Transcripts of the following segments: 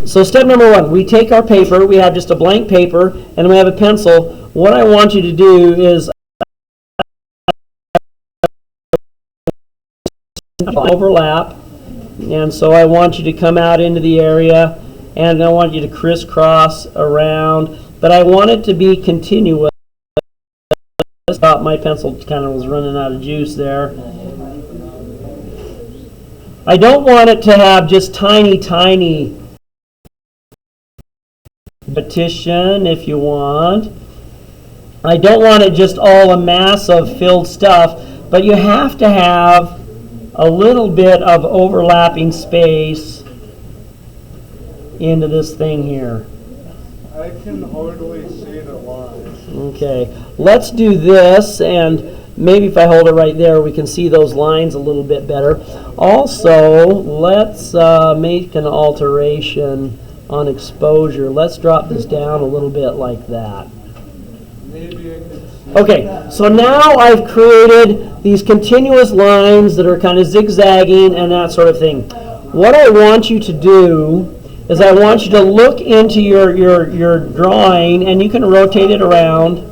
So step number one, we take our paper, we have just a blank paper, and we have a pencil. What I want you to do is overlap, and so I want you to come out into the area, and I want you to crisscross around, but I want it to be continuous. My pencil kind of was running out of juice there. I don't want it to have just tiny repetition, if you want. I don't want it just all a mass of filled stuff, but you have to have a little bit of overlapping space into this thing here. I can hardly see the lines. Okay, let's do this, and maybe if I hold it right there, we can see those lines a little bit better. Also, let's make an alteration on exposure. Let's drop this down a little bit like that. Maybe I can see. Okay, so now I've created these continuous lines that are kind of zigzagging and that sort of thing. What I want you to do is I want you to look into your drawing, and you can rotate it around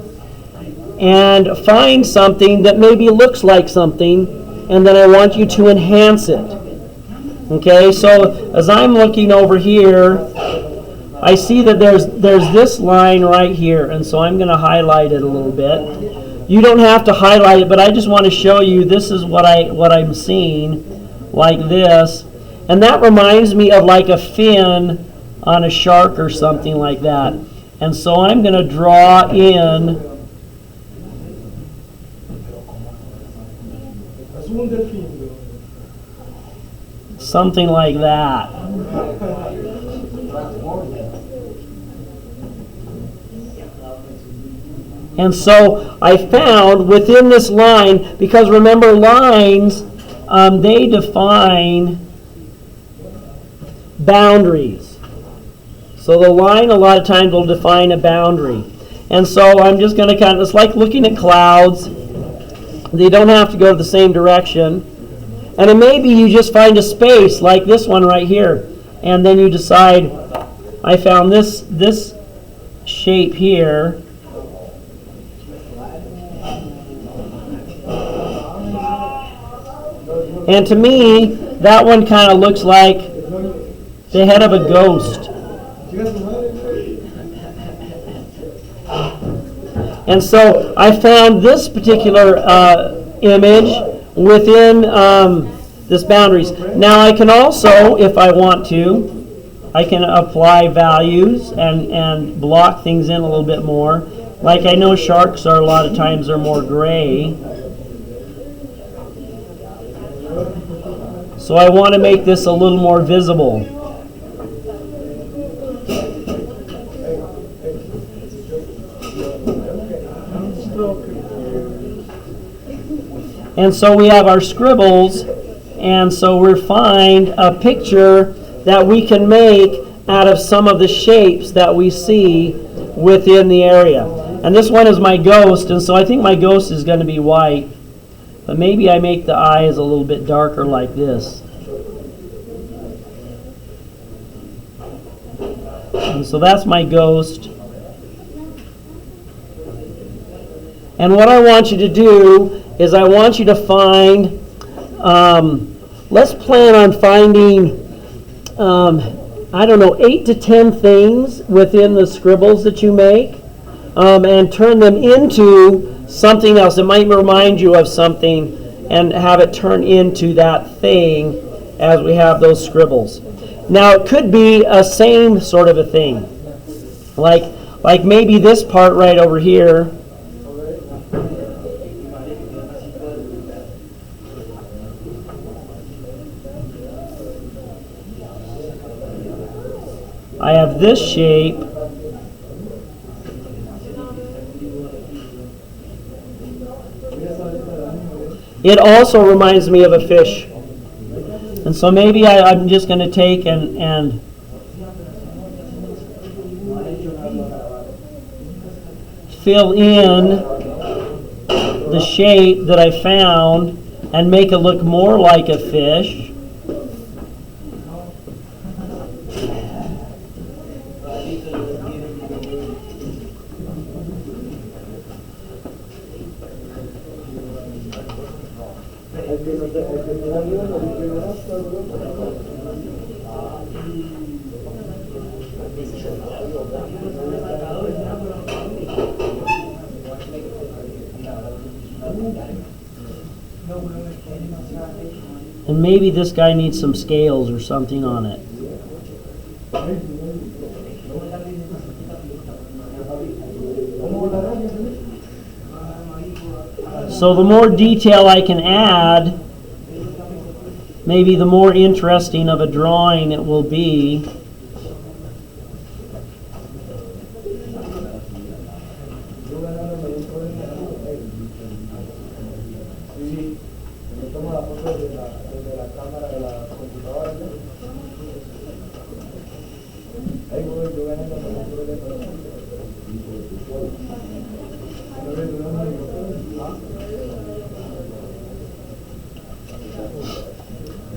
and find something that maybe looks like something, and then I want you to enhance it. Okay, so as I'm looking over here, I see that there's this line right here, and so I'm going to highlight it a little bit. You don't have to highlight it, but I just want to show you this is what I'm seeing, like this. And that reminds me of like a fin on a shark or something like that. And so I'm going to draw in something like that. And so I found within this line, because remember lines, they define boundaries. So the line a lot of times will define a boundary. And so I'm just going to kind of, it's like looking at clouds. They don't have to go to the same direction. And then maybe you just find a space like this one right here. And then you decide, I found this shape here. And to me, that one kind of looks like the head of a ghost. And so I found this particular image within this boundaries. Now I can also, if I want to, I can apply values and block things in a little bit more. Like I know sharks are a lot of times are more gray. So I want to make this a little more visible. And so we have our scribbles, and so we find a picture that we can make out of some of the shapes that we see within the area. And this one is my ghost, and so I think my ghost is going to be white. But maybe I make the eyes a little bit darker like this. And so that's my ghost. And what I want you to do is I want you to find, let's plan on finding, I don't know, 8 to 10 things within the scribbles that you make, and turn them into something else. It might remind you of something, and have it turn into that thing as we have those scribbles. Now it could be a same sort of a thing, like maybe this part right over here. I have this shape. It also reminds me of a fish. And so maybe I'm just going to take and fill in the shape that I found and make it look more like a fish. And maybe this guy needs some scales or something on it. So the more detail I can add, maybe the more interesting of a drawing it will be.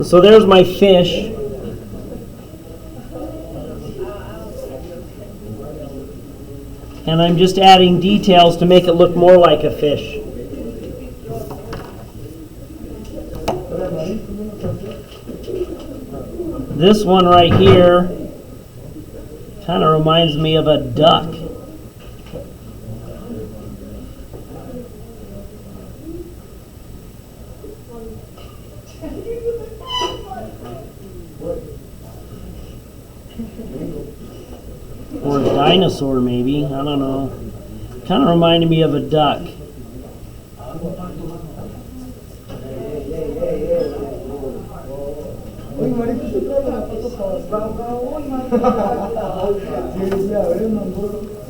So there's my fish. And I'm just adding details to make it look more like a fish. This one right here kind of reminds me of a duck. Or a dinosaur, maybe. I don't know. Kind of reminded me of a duck.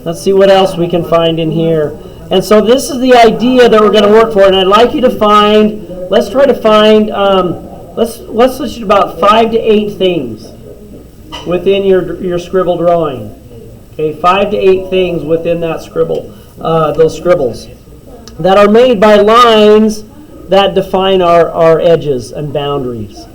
Let's see what else we can find in here. And so this is the idea that we're going to work for. And I'd like you to find, let's try to find, let's list about 5 to 8 things within your scribble drawing. Okay, 5 to 8 things within that scribble, those scribbles, that are made by lines that define our edges and boundaries.